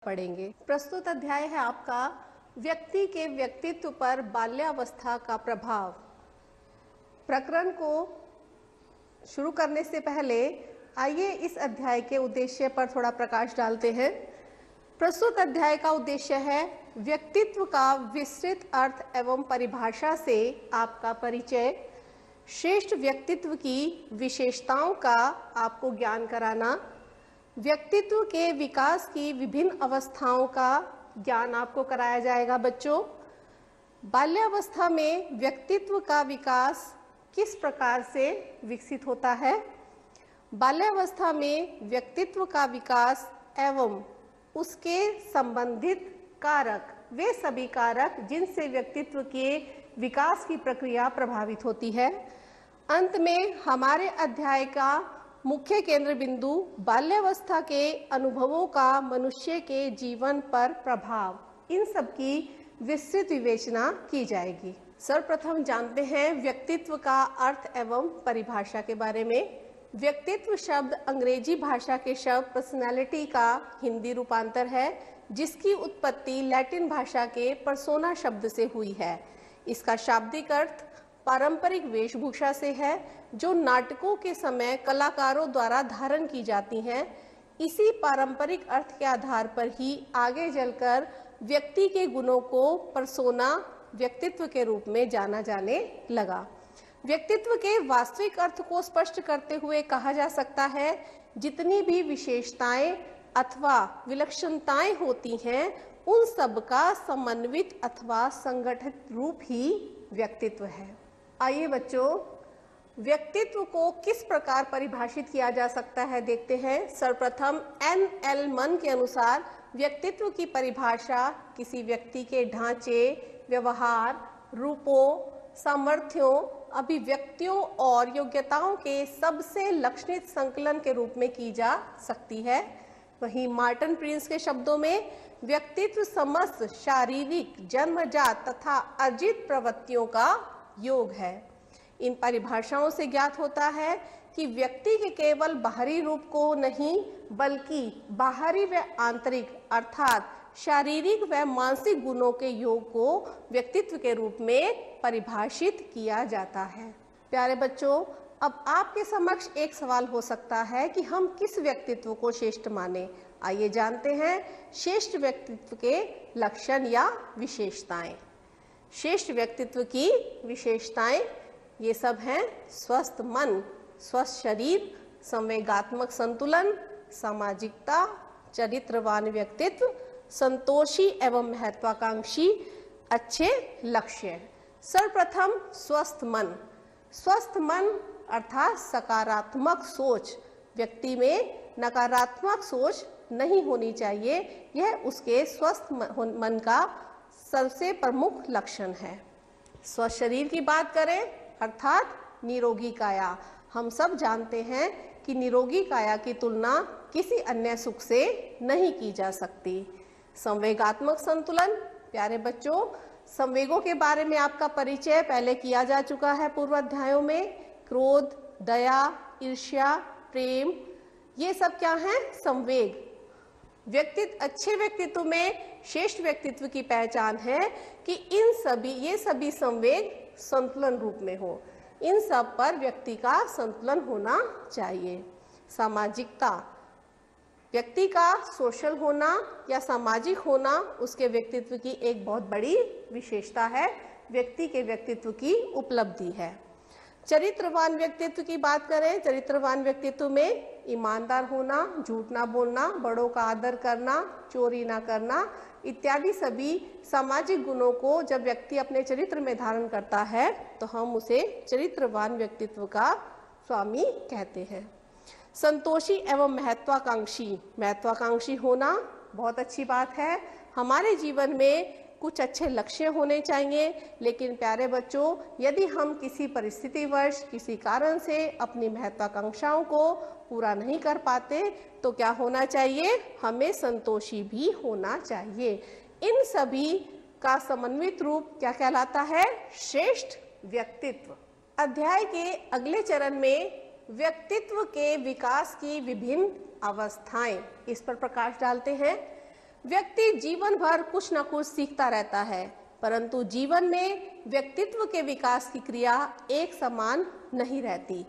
पढ़ेंगे। प्रस्तुत अध्याय है आपका व्यक्ति के व्यक्तित्व पर बाल्यावस्था का प्रभाव। प्रकरण को शुरू करने से पहले आइए इस अध्याय के उद्देश्य पर थोड़ा प्रकाश डालते हैं। प्रस्तुत अध्याय का उद्देश्य है व्यक्तित्व का विस्तृत अर्थ एवं परिभाषा से आपका परिचय, श्रेष्ठ व्यक्तित्व की विशेषताओं का आपको ज्ञान कराना, व्यक्तित्व के विकास की विभिन्न अवस्थाओं का ज्ञान आपको कराया जाएगा। बच्चों, बाल्यावस्था में व्यक्तित्व का विकास किस प्रकार से विकसित होता है? बाल्यावस्था में व्यक्तित्व का विकास एवं उसके संबंधित कारक, वे सभी कारक जिनसे व्यक्तित्व के विकास की प्रक्रिया प्रभावित होती है। अंत में हमारे अध्याय का मुख्य केंद्र बिंदु बाल्यावस्था के अनुभवों का मनुष्य के जीवन पर प्रभाव, इन सब की विस्तृत विवेचना की जाएगी। सर्वप्रथम जानते हैं व्यक्तित्व का अर्थ एवं परिभाषा के बारे में। व्यक्तित्व शब्द अंग्रेजी भाषा के शब्द पर्सनैलिटी का हिंदी रूपांतर है, जिसकी उत्पत्ति लैटिन भाषा के पर्सोना शब्द से हुई है। इसका शाब्दिक अर्थ पारंपरिक वेशभूषा से है, जो नाटकों के समय कलाकारों द्वारा धारण की जाती हैं। इसी पारंपरिक अर्थ के आधार पर ही आगे चलकर व्यक्ति के गुणों को पर्सोना, व्यक्तित्व के रूप में जाना जाने लगा। व्यक्तित्व के वास्तविक अर्थ को स्पष्ट करते हुए कहा जा सकता है, जितनी भी विशेषताएं अथवा विलक्षणताएं होती हैं, उन सब का समन्वित अथवा संगठित रूप ही व्यक्तित्व है। आइए बच्चों, व्यक्तित्व को किस प्रकार परिभाषित किया जा सकता है देखते हैं। सर्वप्रथम N.L. मन के अनुसार व्यक्तित्व की परिभाषा किसी व्यक्ति के ढांचे, व्यवहार, रूपों, सामर्थ्यों, अभिव्यक्तियों और योग्यताओं के सबसे लक्षणित संकलन के रूप में की जा सकती है। वहीं मार्टिन प्रिंस के शब्दों में व्यक्तित्व समस्त शारीरिक, जन्मजात तथा अर्जित प्रवृत्तियों का योग है। इन परिभाषाओं से ज्ञात होता है कि व्यक्ति के केवल बाहरी रूप को नहीं, बल्कि बाहरी व आंतरिक अर्थात शारीरिक व मानसिक गुणों के योग को व्यक्तित्व के रूप में परिभाषित किया जाता है। प्यारे बच्चों, अब आपके समक्ष एक सवाल हो सकता है कि हम किस व्यक्तित्व को श्रेष्ठ माने। आइए जानते हैं श्रेष्ठ व्यक्तित्व के लक्षण या विशेषताएं। श्रेष्ठ व्यक्तित्व की विशेषताएं ये सब हैं: स्वस्थ मन, स्वस्थ शरीर, संवेगात्मक संतुलन, सामाजिकता, चरित्रवान व्यक्तित्व, संतोषी एवं महत्वाकांक्षी, अच्छे लक्ष्य। सर्वप्रथम स्वस्थ मन। स्वस्थ मन अर्थात सकारात्मक सोच। व्यक्ति में नकारात्मक सोच नहीं होनी चाहिए, यह उसके स्वस्थ मन का सबसे प्रमुख लक्षण है। स्वस्थ शरीर की बात करें अर्थात निरोगी काया। हम सब जानते हैं कि निरोगी काया की तुलना किसी अन्य सुख से नहीं की जा सकती। संवेगात्मक संतुलन। प्यारे बच्चों, संवेगों के बारे में आपका परिचय पहले किया जा चुका है पूर्व अध्यायों में। क्रोध, दया, ईर्ष्या, प्रेम, ये सब क्या हैं? संवेग। अच्छे व्यक्तित्व में श्रेष्ठ व्यक्तित्व की पहचान है कि ये सभी संवेग संतुलन रूप में हो। इन सब पर व्यक्ति का संतुलन होना चाहिए। सामाजिकता। व्यक्ति का सोशल होना या सामाजिक होना उसके व्यक्तित्व की एक बहुत बड़ी विशेषता है, व्यक्ति के व्यक्तित्व की उपलब्धि है। चरित्रवान व्यक्तित्व की बात करें, चरित्रवान व्यक्तित्व में ईमानदार होना, झूठ ना बोलना, बड़ों का आदर करना, चोरी ना करना इत्यादि सभी सामाजिक गुणों को जब व्यक्ति अपने चरित्र में धारण करता है तो हम उसे चरित्रवान व्यक्तित्व का स्वामी कहते हैं। संतोषी एवं महत्वाकांक्षी होना बहुत अच्छी बात है। हमारे जीवन में कुछ अच्छे लक्ष्य होने चाहिए, लेकिन प्यारे बच्चों, यदि हम किसी परिस्थितिवश, किसी कारण से अपनी महत्वाकांक्षाओं को पूरा नहीं कर पाते तो क्या होना चाहिए? हमें संतोषी भी होना चाहिए। इन सभी का समन्वित रूप क्या कहलाता है? श्रेष्ठ व्यक्तित्व। अध्याय के अगले चरण में व्यक्तित्व के विकास की विभिन्न अवस्थाएं, इस पर प्रकाश डालते हैं। व्यक्ति जीवन भर कुछ न कुछ सीखता रहता है, परंतु जीवन में व्यक्तित्व के विकास की क्रिया एक समान नहीं रहती।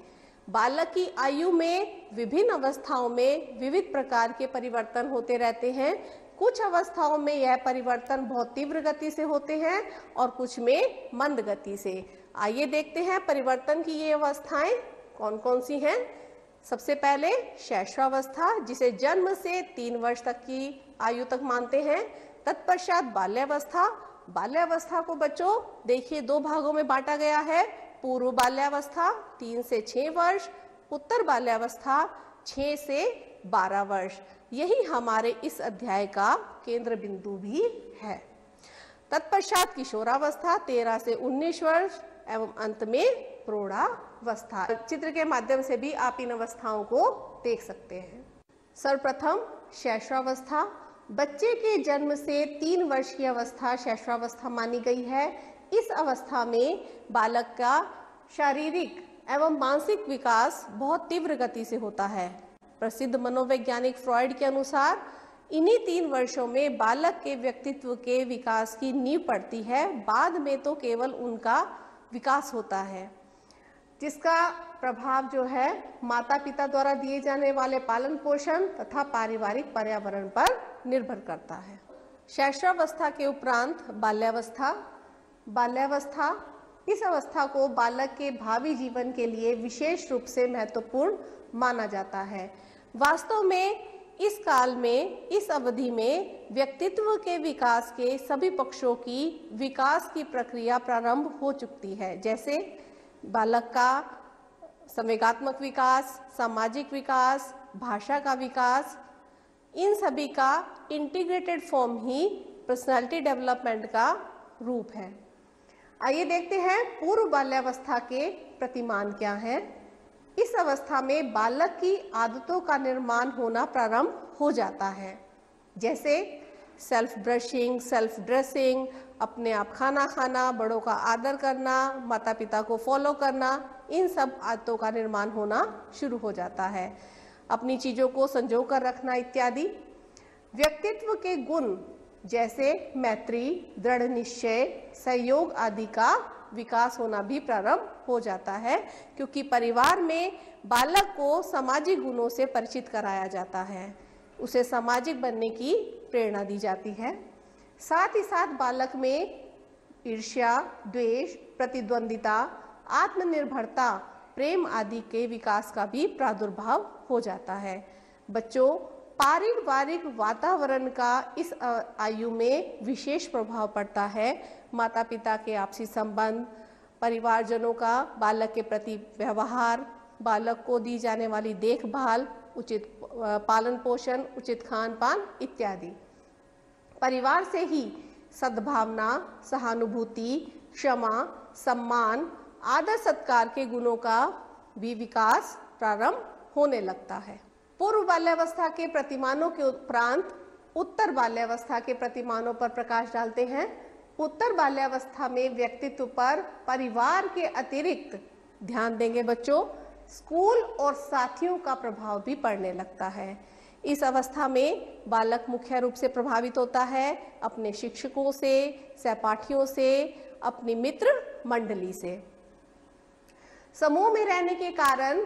बालक की आयु में विभिन्न अवस्थाओं में विविध प्रकार के परिवर्तन होते रहते हैं। कुछ अवस्थाओं में यह परिवर्तन बहुत तीव्र गति से होते हैं और कुछ में मंद गति से। आइए देखते हैं परिवर्तन की ये अवस्थाएं कौन कौन सी हैं। सबसे पहले शैशवावस्था, जिसे जन्म से 3 वर्ष तक की आयु तक मानते हैं। तत्पश्चात बाल्यावस्था। बाल्यावस्था को बच्चों देखिए 2 भागों में बांटा गया है। पूर्व बाल्यावस्था 3 से 6 वर्ष, उत्तर बाल्यावस्था 6 से 12 वर्ष। यही हमारे इस अध्याय का केंद्र बिंदु भी है। तत्पश्चात किशोरावस्था 13 से 19 वर्ष एवं अंत में प्रौढ़ावस्था। चित्र के माध्यम से भी आप इन अवस्थाओं को देख सकते हैं। सर्वप्रथम शैशवावस्था। बच्चे के जन्म से 3 वर्ष की अवस्था शैशवावस्था मानी गई है। इस अवस्था में बालक का शारीरिक एवं मानसिक विकास बहुत तीव्र गति से होता है। प्रसिद्ध मनोवैज्ञानिक फ्रॉइड के अनुसार इन्हीं 3 वर्षों में बालक के व्यक्तित्व के विकास की नींव पड़ती है। बाद में तो केवल उनका विकास होता है, जिसका प्रभाव जो है माता पिता द्वारा दिए जाने वाले पालन पोषण तथा पारिवारिक पर्यावरण पर निर्भर करता है। शैशवावस्था के उपरांत बाल्यावस्था। बाल्यावस्था, इस अवस्था को बालक के भावी जीवन के लिए विशेष रूप से महत्वपूर्ण माना जाता है। वास्तव में इस काल में, इस अवधि में व्यक्तित्व के विकास के सभी पक्षों की विकास की प्रक्रिया प्रारंभ हो चुकी है, जैसे बालक का संवेगात्मक विकास, सामाजिक विकास, भाषा का विकास। इन सभी का इंटीग्रेटेड फॉर्म ही पर्सनालिटी डेवलपमेंट का रूप है। आइए देखते हैं पूर्व बाल्यावस्था के प्रतिमान क्या हैं। इस अवस्था में बालक की आदतों का निर्माण होना प्रारंभ हो जाता है, जैसे सेल्फ ब्रशिंग, सेल्फ ड्रेसिंग, अपने आप खाना खाना, बड़ों का आदर करना, माता पिता को फॉलो करना। इन सब आदतों का निर्माण होना शुरू हो जाता है। अपनी चीज़ों को संजो कर रखना इत्यादि। व्यक्तित्व के गुण जैसे मैत्री, दृढ़ निश्चय, सहयोग आदि का विकास होना भी प्रारंभ हो जाता है, क्योंकि परिवार में बालक को सामाजिक गुणों से परिचित कराया जाता है, उसे सामाजिक बनने की प्रेरणा दी जाती है। साथ ही साथ बालक में ईर्ष्या, द्वेष, प्रतिद्वंदिता, आत्मनिर्भरता, प्रेम आदि के विकास का भी प्रादुर्भाव हो जाता है। बच्चों, पारिवारिक वातावरण का इस आयु में विशेष प्रभाव पड़ता है। माता पिता के आपसी संबंध, परिवारजनों का बालक के प्रति व्यवहार, बालक को दी जाने वाली देखभाल, उचित पालन पोषण, उचित खान पान इत्यादि। परिवार से ही सद्भावना, सहानुभूति, क्षमा, सम्मान, आदर सत्कार के गुणों का भी विकास प्रारंभ होने लगता है। पूर्व बाल्यावस्था के प्रतिमानों के उपरांत उत्तर बाल्यावस्था के प्रतिमानों पर प्रकाश डालते हैं। उत्तर बाल्यावस्था में व्यक्तित्व पर परिवार के अतिरिक्त ध्यान देंगे बच्चों, स्कूल और साथियों का प्रभाव भी पड़ने लगता है। इस अवस्था में बालक मुख्य रूप से प्रभावित होता है अपने शिक्षकों से, सहपाठियों से, अपनी मित्र मंडली से। समूह में रहने के कारण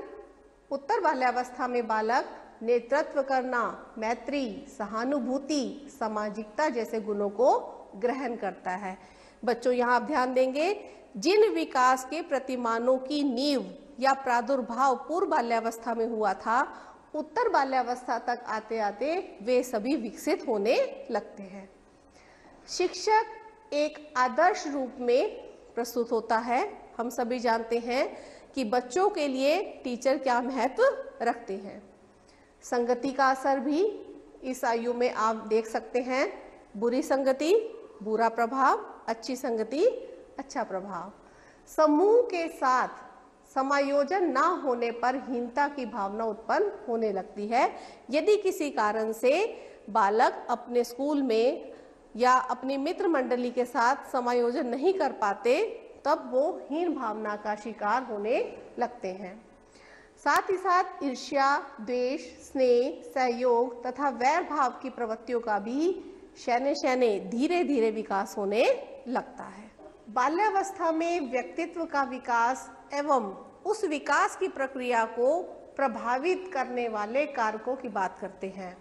उत्तर बाल्यावस्था में बालक नेतृत्व करना, मैत्री, सहानुभूति, सामाजिकता जैसे गुणों को ग्रहण करता है। बच्चों, यहाँ आप ध्यान देंगे, जिन विकास के प्रतिमानों की नींव या प्रादुर्भाव पूर्व बाल्यावस्था में हुआ था, उत्तर बाल्यावस्था तक आते आते वे सभी विकसित होने लगते हैं। शिक्षक एक आदर्श रूप में प्रस्तुत होता है। हम सभी जानते हैं कि बच्चों के लिए टीचर क्या महत्व रखते हैं। संगति का असर भी इस आयु में आप देख सकते हैं। बुरी संगति बुरा प्रभाव, अच्छी संगति अच्छा प्रभाव। समूह के साथ समायोजन ना होने पर हीनता की भावना उत्पन्न होने लगती है। यदि किसी कारण से बालक अपने स्कूल में या अपनी मित्र मंडली के साथ समायोजन नहीं कर पाते, तब वो हीन भावना का शिकार होने लगते हैं। साथ ही साथ ईर्ष्या, द्वेष, स्नेह, सहयोग तथा वैर भाव की प्रवृत्तियों का भी शैने शैने धीरे धीरे विकास होने लगता है। बाल्यावस्था में व्यक्तित्व का विकास एवं उस विकास की प्रक्रिया को प्रभावित करने वाले कारकों की बात करते हैं।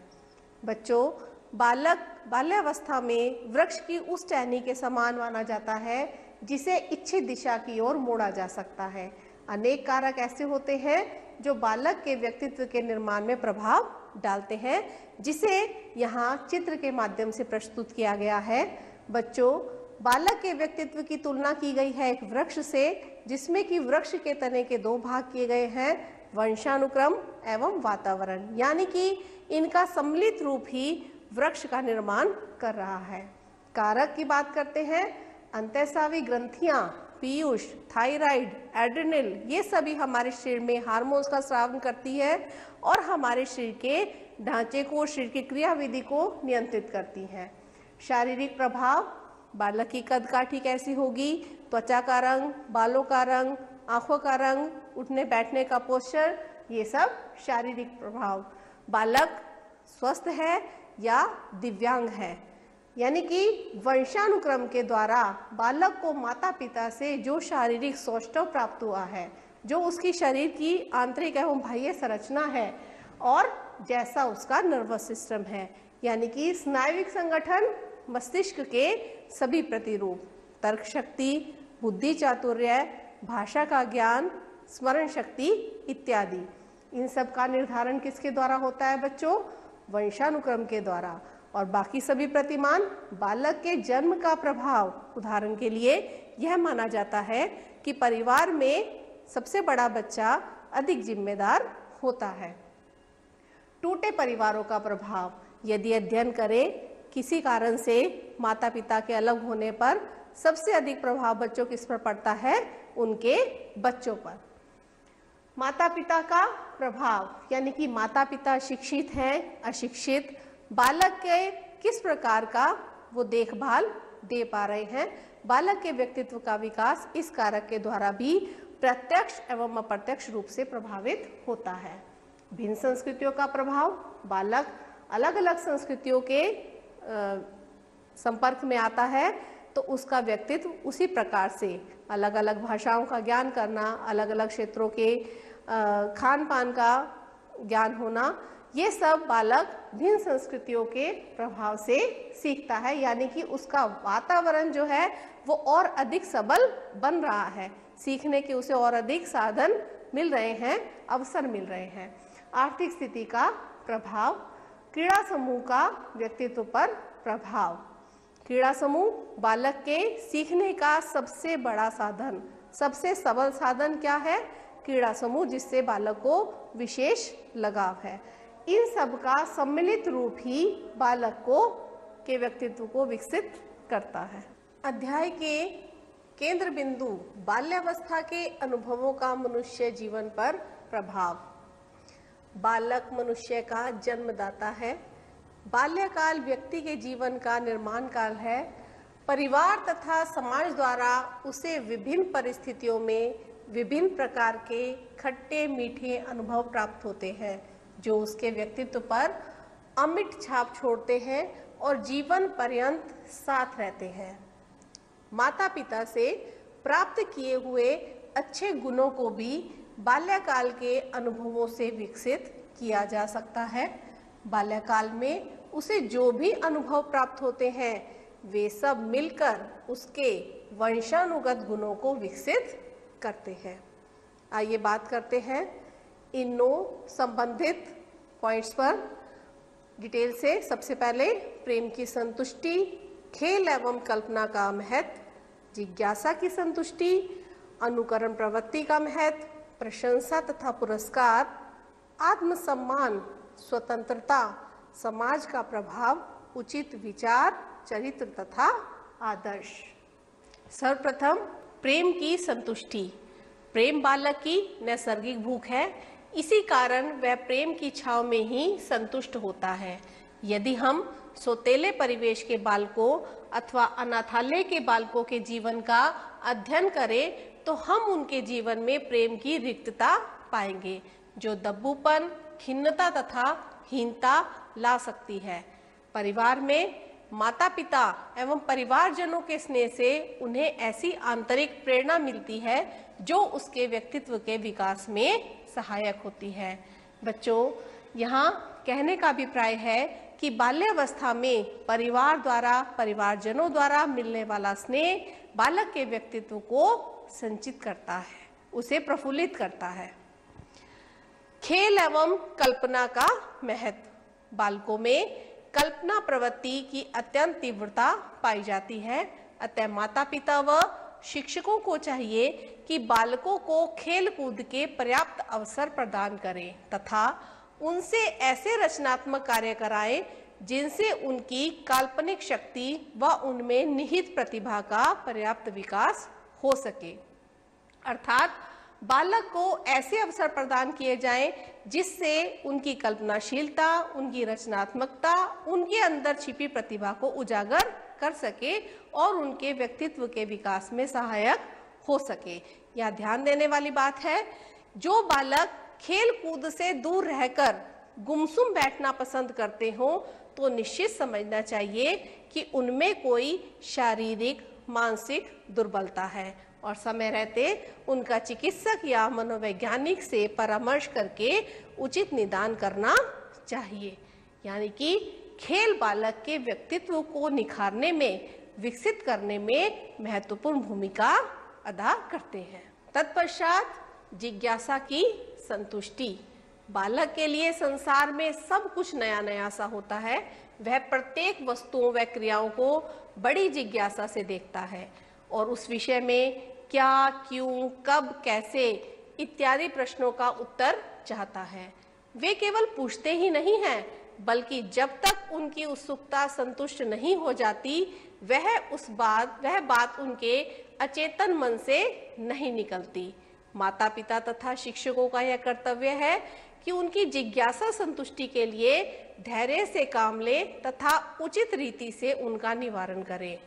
बच्चों, बालक बाल्यावस्था में वृक्ष की उस टहनी के समान माना जाता है जिसे इच्छित दिशा की ओर मोड़ा जा सकता है। अनेक कारक ऐसे होते हैं जो बालक के व्यक्तित्व के निर्माण में प्रभाव डालते हैं, जिसे यहाँ चित्र के माध्यम से प्रस्तुत किया गया है। बच्चों, बालक के व्यक्तित्व की तुलना की गई है एक वृक्ष से, जिसमें कि वृक्ष के तने के दो भाग किए गए हैं, वंशानुक्रम एवं वातावरण, यानी कि इनका सम्मिलित रूप ही वृक्ष का निर्माण कर रहा है। कारक की बात करते हैं। अंतःस्रावी ग्रंथियां, पीयूष, थायराइड, एड्रिनल, ये सभी हमारे शरीर में हार्मोन्स का स्राव करती है और हमारे शरीर के ढांचे को, शरीर की क्रियाविधि को नियंत्रित करती हैं। शारीरिक प्रभाव, बालक की कद काठी कैसी होगी, त्वचा का रंग, बालों का रंग, आंखों का रंग, उठने बैठने का पोस्चर, ये सब शारीरिक प्रभाव। बालक स्वस्थ है या दिव्यांग है, यानी कि वंशानुक्रम के द्वारा बालक को माता पिता से जो शारीरिक सौष्ठव प्राप्त हुआ है, जो उसकी शरीर की आंतरिक एवं बाह्य संरचना है और जैसा उसका नर्वस सिस्टम है, यानी कि स्नायुविक संगठन, मस्तिष्क के सभी प्रतिरूप, तर्क शक्ति, बुद्धि चातुर्य, भाषा का ज्ञान, स्मरण शक्ति इत्यादि, इन सब का निर्धारण किसके द्वारा होता है बच्चों? वंशानुक्रम के द्वारा। और बाकी सभी प्रतिमान बालक के जन्म का प्रभाव। उदाहरण के लिए यह माना जाता है कि परिवार में सबसे बड़ा बच्चा अधिक जिम्मेदार होता है। टूटे परिवारों का प्रभाव, यदि अध्ययन करें, किसी कारण से माता पिता के अलग होने पर सबसे अधिक प्रभाव बच्चों किस पर पड़ता है? उनके बच्चों पर। माता पिता का प्रभाव, यानी कि माता पिता शिक्षित हैं, अशिक्षित, बालक के किस प्रकार का वो देखभाल दे पा रहे हैं। बालक के व्यक्तित्व का विकास इस कारक के द्वारा भी प्रत्यक्ष एवं अप्रत्यक्ष रूप से प्रभावित होता है। भिन्न संस्कृतियों का प्रभाव, बालक अलग अलग संस्कृतियों के संपर्क में आता है तो उसका व्यक्तित्व उसी प्रकार से, अलग अलग भाषाओं का ज्ञान करना, अलग अलग क्षेत्रों के खान पान का ज्ञान होना, ये सब बालक भिन्न संस्कृतियों के प्रभाव से सीखता है, यानी कि उसका वातावरण जो है वो और अधिक सबल बन रहा है, सीखने के उसे और अधिक साधन मिल रहे हैं, अवसर मिल रहे हैं। आर्थिक स्थिति का प्रभाव, क्रीड़ा समूह का व्यक्तित्व पर प्रभाव। क्रीड़ा समूह बालक के सीखने का सबसे बड़ा साधन, सबसे सबल साधन क्या है? क्रीड़ा समूह, जिससे बालक को विशेष लगाव है। इन सब का सम्मिलित रूप ही बालक के व्यक्तित्व को विकसित करता है। अध्याय के केंद्र बिंदु, बाल्यावस्था के अनुभवों का मनुष्य जीवन पर प्रभाव। बालक मनुष्य का जन्मदाता है। बाल्यकाल व्यक्ति के जीवन का निर्माण काल है। परिवार तथा समाज द्वारा उसे विभिन्न परिस्थितियों में विभिन्न प्रकार के खट्टे मीठे अनुभव प्राप्त होते हैं, जो उसके व्यक्तित्व पर अमिट छाप छोड़ते हैं और जीवन पर्यंत साथ रहते हैं। माता पिता से प्राप्त किए हुए अच्छे गुणों को भी बाल्यकाल के अनुभवों से विकसित किया जा सकता है। बाल्यकाल में उसे जो भी अनुभव प्राप्त होते हैं वे सब मिलकर उसके वंशानुगत गुणों को विकसित करते हैं। आइए बात करते हैं इन 9 संबंधित पॉइंट्स पर डिटेल से। सबसे पहले प्रेम की संतुष्टि, खेल एवं कल्पना का महत्व, जिज्ञासा की संतुष्टि, अनुकरण प्रवृत्ति का महत्व, प्रशंसा तथा पुरस्कार, आत्मसम्मान, स्वतंत्रता, समाज का प्रभाव, उचित विचार, चरित्र तथा आदर्श। सर्वप्रथम प्रेम की संतुष्टि। प्रेम बालक की नैसर्गिक भूख है, इसी कारण वह प्रेम की छाव में ही संतुष्ट होता है। यदि हम सौतेले परिवेश के बालकों अथवा अनाथालय के बालकों के जीवन का अध्ययन करें तो हम उनके जीवन में प्रेम की रिक्तता पाएंगे, जो दब्बूपन, खिन्नता तथा हीनता ला सकती है। परिवार में माता पिता एवं परिवारजनों के स्नेह से उन्हें ऐसी आंतरिक प्रेरणा मिलती है जो उसके व्यक्तित्व के विकास में सहायक होती है। बच्चों, यहाँ कहने का अभिप्राय है कि बाल्यावस्था में परिवार द्वारा, परिवारजनों द्वारा मिलने वाला स्नेह बालक के व्यक्तित्व को संचित करता है, उसे प्रफुल्लित करता है। खेल एवं कल्पना का महत्व। बालकों में कल्पना प्रवृत्ति की अत्यंत तीव्रता पाई जाती है, अतः माता पिता व शिक्षकों को चाहिए कि बालकों को खेल कूद के पर्याप्त अवसर प्रदान करें तथा उनसे ऐसे रचनात्मक कार्य कराएं जिनसे उनकी काल्पनिक शक्ति व उनमें निहित प्रतिभा का पर्याप्त विकास हो सके। अर्थात बालक को ऐसे अवसर प्रदान किए जाएं जिससे उनकी कल्पनाशीलता, उनकी रचनात्मकता, उनके अंदर छिपी प्रतिभा को उजागर कर सके और उनके व्यक्तित्व के विकास में सहायक हो सके। यह ध्यान देने वाली बात है, जो बालक खेल कूद से दूर रहकर गुमसुम बैठना पसंद करते हो तो निश्चित समझना चाहिए कि उनमें कोई शारीरिक मानसिक दुर्बलता है और समय रहते उनका चिकित्सक या मनोवैज्ञानिक से परामर्श करके उचित निदान करना चाहिए। यानी कि खेल बालक के व्यक्तित्व को निखारने में, विकसित करने में महत्वपूर्ण भूमिका अदा करते हैं। तत्पश्चात जिज्ञासा की संतुष्टि। बालक के लिए संसार में सब कुछ नया नया सा होता है। वह प्रत्येक वस्तुओं व क्रियाओं को बड़ी जिज्ञासा से देखता है और उस विषय में क्या, क्यों, कब, कैसे इत्यादि प्रश्नों का उत्तर चाहता है। वे केवल पूछते ही नहीं हैं, बल्कि जब तक उनकी उत्सुकता संतुष्ट नहीं हो जाती वह बात उनके अचेतन मन से नहीं निकलती। माता पिता तथा शिक्षकों का यह कर्तव्य है कि उनकी जिज्ञासा संतुष्टि के लिए धैर्य से काम ले तथा उचित रीति से उनका निवारण करें।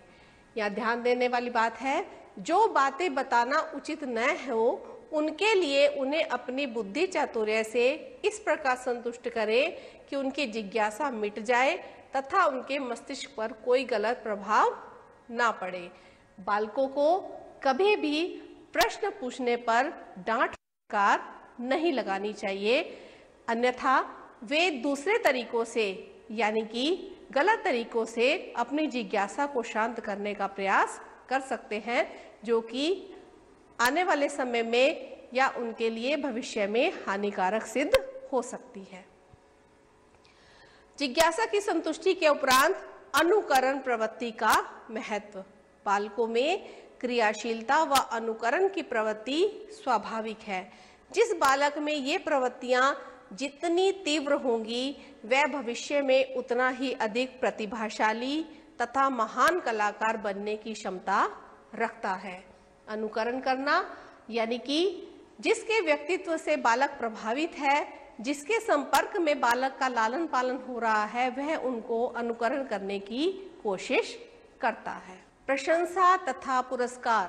यह ध्यान देने वाली बात है, जो बातें बताना उचित न हो उनके लिए उन्हें अपनी बुद्धि चातुर्य से इस प्रकार संतुष्ट करें कि उनकी जिज्ञासा मिट जाए तथा उनके मस्तिष्क पर कोई गलत प्रभाव ना पड़े। बालकों को कभी भी प्रश्न पूछने पर डांट फटकार नहीं लगानी चाहिए, अन्यथा वे दूसरे तरीकों से यानी कि गलत तरीकों से अपनी जिज्ञासा को शांत करने का प्रयास कर सकते हैं, जो कि आने वाले समय में या उनके लिए भविष्य में हानिकारक सिद्ध हो सकती है। जिज्ञासा की संतुष्टि के उपरांत अनुकरण प्रवृत्ति का महत्व। बालकों में क्रियाशीलता व अनुकरण की प्रवृत्ति स्वाभाविक है। जिस बालक में ये प्रवृत्तियां जितनी तीव्र होंगी वह भविष्य में उतना ही अधिक प्रतिभाशाली तथा महान कलाकार बनने की क्षमता रखता है। अनुकरण करना यानी कि जिसके व्यक्तित्व से बालक प्रभावित है, जिसके संपर्क में बालक का लालन पालन हो रहा है, वह उनको अनुकरण करने की कोशिश करता है। प्रशंसा तथा पुरस्कार।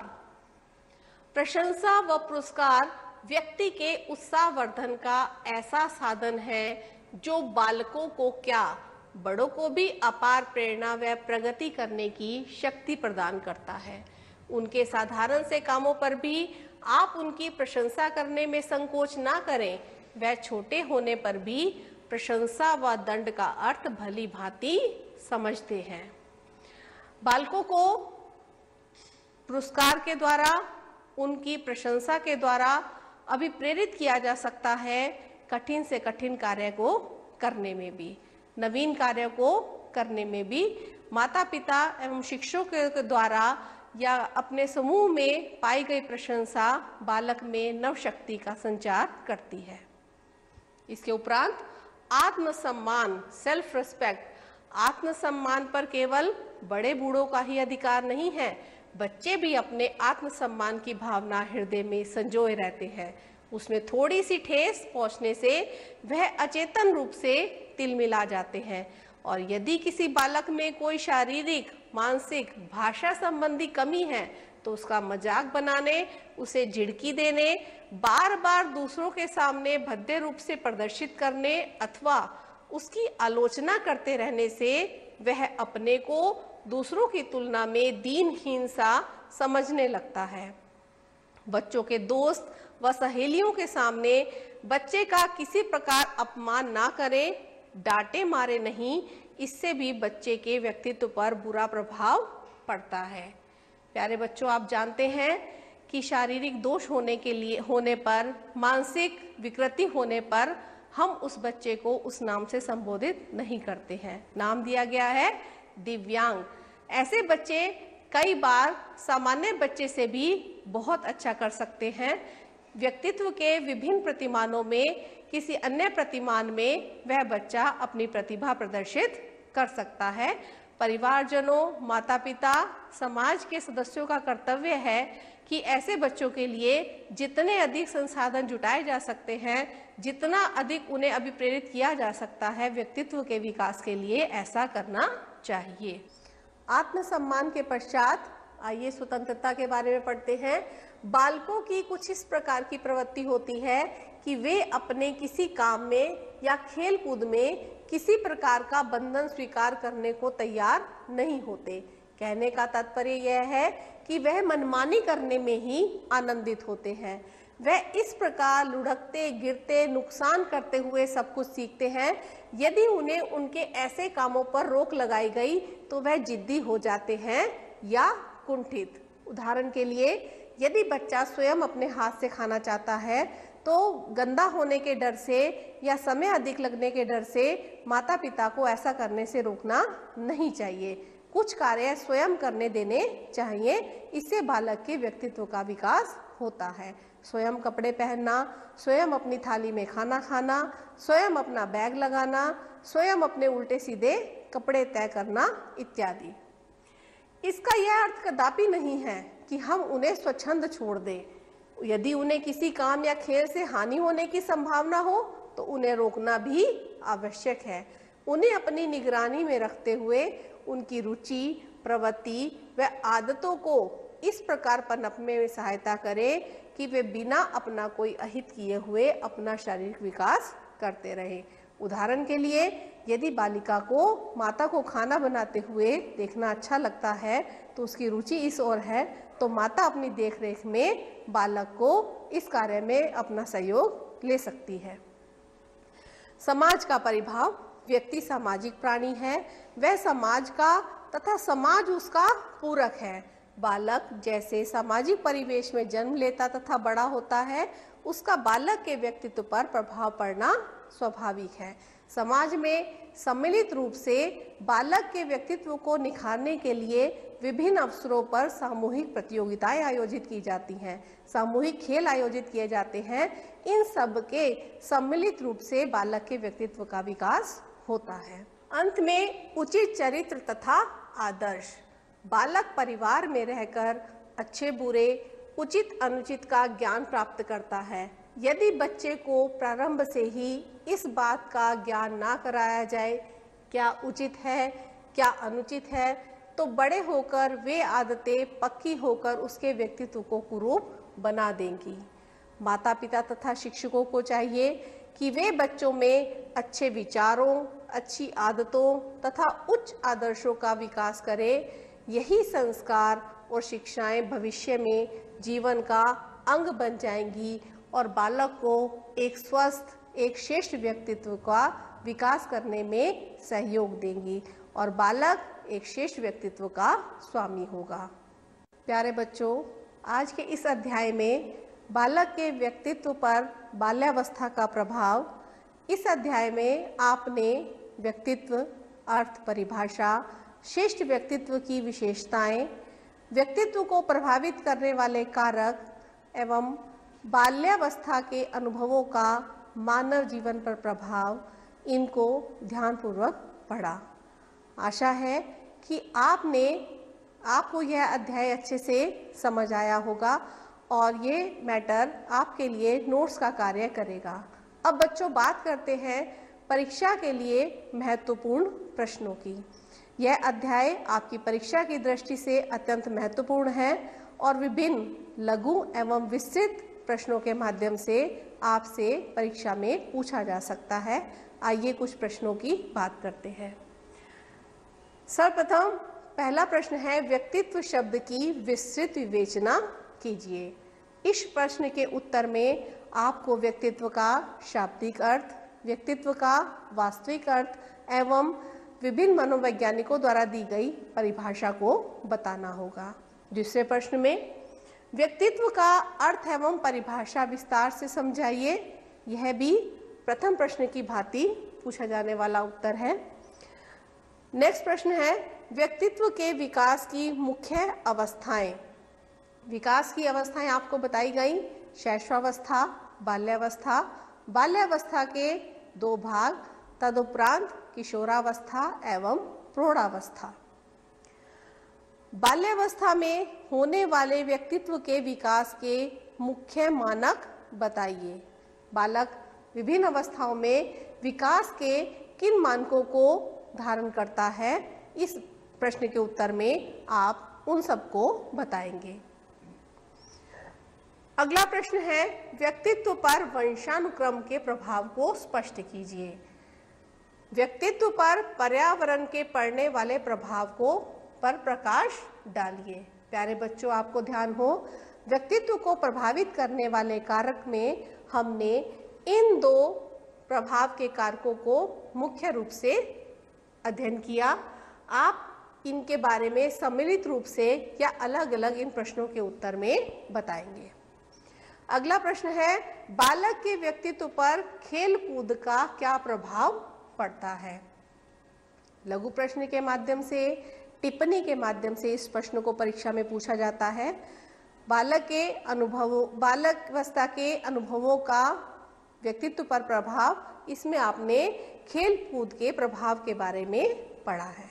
प्रशंसा व पुरस्कार व्यक्ति के उत्साहवर्धन का ऐसा साधन है जो बालकों को क्या, बड़ों को भी अपार प्रेरणा व प्रगति करने की शक्ति प्रदान करता है। उनके साधारण से कामों पर भी आप उनकी प्रशंसा करने में संकोच ना करें। वह छोटे होने पर भी प्रशंसा व दंड का अर्थ भली भांति समझते हैं। बालकों को पुरस्कार के द्वारा, उनकी प्रशंसा के द्वारा अभिप्रेरित किया जा सकता है कठिन से कठिन कार्य को करने में भी, नवीन कार्य को करने में भी। माता पिता एवं शिक्षकों के द्वारा या अपने समूह में पाई गई प्रशंसा बालक में नव शक्ति का संचार करती है। इसके उपरांत आत्मसम्मान, सेल्फ रिस्पेक्ट। आत्मसम्मान पर केवल बड़े बूढ़ों का ही अधिकार नहीं है, बच्चे भी अपने आत्मसम्मान की भावना हृदय में संजोए रहते हैं। उसमें थोड़ी सी ठेस पहुंचने से वह अचेतन रूप से तिलमिला जाते हैं और यदि किसी बालक में कोई शारीरिक, मानसिक, भाषा संबंधी कमी है तो उसका मजाक बनाने, उसे झिड़की देने, बार बार दूसरों के सामने भद्दे रूप से प्रदर्शित करने अथवा उसकी आलोचना करते रहने से वह अपने को दूसरों की तुलना में दीनहीन सा समझने लगता है। बच्चों के दोस्त व सहेलियों के सामने बच्चे का किसी प्रकार अपमान ना करें, डांटे मारे नहीं, इससे भी बच्चे के व्यक्तित्व पर बुरा प्रभाव पड़ता है। प्यारे बच्चों, आप जानते हैं कि शारीरिक दोष होने पर, मानसिक विकृति होने पर हम उस बच्चे को उस नाम से संबोधित नहीं करते हैं। नाम दिया गया है दिव्यांग। ऐसे बच्चे कई बार सामान्य बच्चे से भी बहुत अच्छा कर सकते हैं। व्यक्तित्व के विभिन्न प्रतिमानों में किसी अन्य प्रतिमान में वह बच्चा अपनी प्रतिभा प्रदर्शित कर सकता है। परिवारजनों, माता पिता, समाज के सदस्यों का कर्तव्य है कि ऐसे बच्चों के लिए जितने अधिक संसाधन जुटाए जा सकते हैं, जितना अधिक उन्हें अभिप्रेरित किया जा सकता है व्यक्तित्व के विकास के लिए, ऐसा करना चाहिए। आत्मसम्मान के पश्चात आइए स्वतंत्रता के बारे में पढ़ते हैं। बालकों की कुछ इस प्रकार की प्रवृत्ति होती है कि वे अपने किसी काम में या खेल कूद में किसी प्रकार का बंधन स्वीकार करने को तैयार नहीं होते। कहने का तात्पर्य यह है कि वह मनमानी करने में ही आनंदित होते हैं। वह इस प्रकार लुढ़कते, गिरते, नुकसान करते हुए सब कुछ सीखते हैं। यदि उन्हें उनके ऐसे कामों पर रोक लगाई गई तो वह जिद्दी हो जाते हैं या कुंठित। उदाहरण के लिए, यदि बच्चा स्वयं अपने हाथ से खाना चाहता है तो गंदा होने के डर से या समय अधिक लगने के डर से माता पिता को ऐसा करने से रोकना नहीं चाहिए। कुछ कार्य स्वयं करने देने चाहिए। इससे बालक के व्यक्तित्व का विकास होता है। स्वयं कपड़े पहनना, स्वयं अपनी थाली में खाना खाना, स्वयं अपना बैग लगाना, स्वयं अपने उल्टे सीधे कपड़े तय करना इत्यादि। इसका यह अर्थ कदापि नहीं है कि हम उन्हें स्वच्छंद छोड़ दें। यदि उन्हें किसी काम या खेल से हानि होने की संभावना हो तो उन्हें रोकना भी आवश्यक है। उन्हें अपनी निगरानी में रखते हुए उनकी रुचि, प्रवृत्ति व आदतों को इस प्रकार पनपने में सहायता करें कि वे बिना अपना कोई अहित किए हुए अपना शारीरिक विकास करते रहें। उदाहरण के लिए, यदि बालिका को माता को खाना बनाते हुए देखना अच्छा लगता है तो उसकी रुचि इस ओर है, तो माता अपनी देखरेख में बालक को इस कार्य में अपना सहयोग ले सकती है। समाज का परिभाव। व्यक्ति सामाजिक प्राणी है। वह समाज का तथा समाज उसका पूरक है। बालक जैसे सामाजिक परिवेश में जन्म लेता तथा बड़ा होता है, उसका बालक के व्यक्तित्व पर प्रभाव पड़ना स्वाभाविक है। समाज में सम्मिलित रूप से बालक के व्यक्तित्व को निखारने के लिए विभिन्न अवसरों पर सामूहिक प्रतियोगिताएं आयोजित की जाती हैं, सामूहिक खेल आयोजित किए जाते हैं। इन सब के सम्मिलित रूप से बालक के व्यक्तित्व का विकास होता है। अंत में उचित चरित्र तथा आदर्श। बालक परिवार में रहकर अच्छे बुरे, उचित अनुचित का ज्ञान प्राप्त करता है। यदि बच्चे को प्रारंभ से ही इस बात का ज्ञान ना कराया जाए क्या उचित है, क्या अनुचित है, तो बड़े होकर वे आदतें पक्की होकर उसके व्यक्तित्व को कुरूप बना देंगी। माता पिता तथा शिक्षकों को चाहिए कि वे बच्चों में अच्छे विचारों, अच्छी आदतों तथा उच्च आदर्शों का विकास करें। यही संस्कार और शिक्षाएं भविष्य में जीवन का अंग बन जाएंगी और बालक को एक स्वस्थ, एक श्रेष्ठ व्यक्तित्व का विकास करने में सहयोग देंगी और बालक एक श्रेष्ठ व्यक्तित्व का स्वामी होगा। प्यारे बच्चों, आज के इस अध्याय में बालक के व्यक्तित्व पर बाल्यावस्था का प्रभाव, इस अध्याय में आपने व्यक्तित्व, अर्थ, परिभाषा, श्रेष्ठ व्यक्तित्व की विशेषताएं, व्यक्तित्व को प्रभावित करने वाले कारक एवं बाल्यावस्था के अनुभवों का मानव जीवन पर प्रभाव, इनको ध्यानपूर्वक पढ़ा। आशा है कि आपको यह अध्याय अच्छे से समझ आया होगा और ये मैटर आपके लिए नोट्स का कार्य करेगा। अब बच्चों, बात करते हैं परीक्षा के लिए महत्वपूर्ण प्रश्नों की। यह अध्याय आपकी परीक्षा की दृष्टि से अत्यंत महत्वपूर्ण है और विभिन्न लघु एवं विस्तृत प्रश्नों के माध्यम से आपसे परीक्षा में पूछा जा सकता है। आइए कुछ प्रश्नों की बात करते हैं। सर्वप्रथम पहला प्रश्न है, व्यक्तित्व शब्द की विस्तृत विवेचना कीजिए। इस प्रश्न के उत्तर में आपको व्यक्तित्व का शाब्दिक अर्थ, व्यक्तित्व का वास्तविक अर्थ एवं विभिन्न मनोवैज्ञानिकों द्वारा दी गई परिभाषा को बताना होगा। दूसरे प्रश्न में व्यक्तित्व का अर्थ एवं परिभाषा विस्तार से समझाइए। यह भी प्रथम प्रश्न की भांति पूछा जाने वाला उत्तर है। नेक्स्ट प्रश्न है, व्यक्तित्व के विकास की मुख्य अवस्थाएं। विकास की अवस्थाएं आपको बताई गई, शैशवावस्था, बाल्यावस्था, बाल्यावस्था के 2 भाग, तदुपरांत किशोरावस्था एवं प्रौढ़ावस्था। बाल्यावस्था में होने वाले व्यक्तित्व के विकास के मुख्य मानक बताइए। बालक विभिन्न अवस्थाओं में विकास के किन मानकों को धारण करता है, इस प्रश्न के उत्तर में आप उन सबको बताएंगे। अगला प्रश्न है, व्यक्तित्व पर वंशानुक्रम के प्रभाव को स्पष्ट कीजिए। व्यक्तित्व पर पर्यावरण के पड़ने वाले प्रभाव को पर प्रकाश डालिए। प्यारे बच्चों, आपको ध्यान हो, व्यक्तित्व को प्रभावित करने वाले कारक में हमने इन 2 प्रभाव के कारकों को मुख्य रूप से अध्ययन किया। आप इनके बारे में सम्मिलित रूप से या अलग अलग इन प्रश्नों के उत्तर में बताएंगे। अगला प्रश्न है, बालक के व्यक्तित्व पर खेल कूद का क्या प्रभाव पड़ता है। लघु प्रश्न के माध्यम से, टिप्पणी के माध्यम से इस प्रश्न को परीक्षा में पूछा जाता है। बाल्यावस्था के अनुभवों का व्यक्तित्व पर प्रभाव, इसमें आपने खेल कूद के प्रभाव के बारे में पढ़ा है।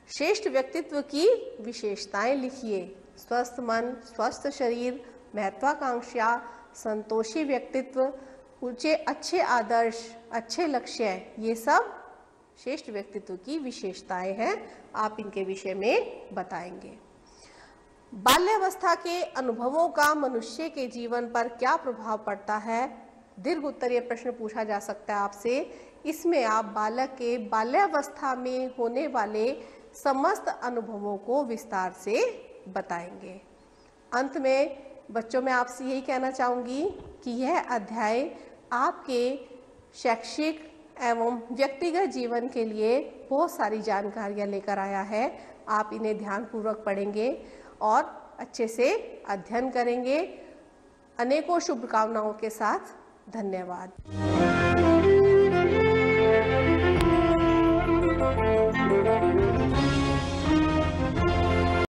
श्रेष्ठ व्यक्तित्व की विशेषताएं लिखिए। स्वस्थ मन, स्वस्थ शरीर, महत्वाकांक्षा, संतोषी व्यक्तित्व, ऊंचे अच्छे आदर्श, अच्छे लक्ष्य, ये सब श्रेष्ठ व्यक्तित्व की विशेषताएं हैं। आप इनके विषय में बताएंगे। बाल्यावस्था के अनुभवों का मनुष्य के जीवन पर क्या प्रभाव पड़ता है। दीर्घ उत्तरीय प्रश्न पूछा जा सकता है आपसे। इसमें आप बालक के बाल्यावस्था में होने वाले समस्त अनुभवों को विस्तार से बताएंगे। अंत में बच्चों, मैं आपसे यही कहना चाहूँगी कि यह अध्याय आपके शैक्षिक एवं व्यक्तिगत जीवन के लिए बहुत सारी जानकारियाँ लेकर आया है। आप इन्हें ध्यानपूर्वक पढ़ेंगे और अच्छे से अध्ययन करेंगे। अनेकों शुभकामनाओं के साथ धन्यवाद।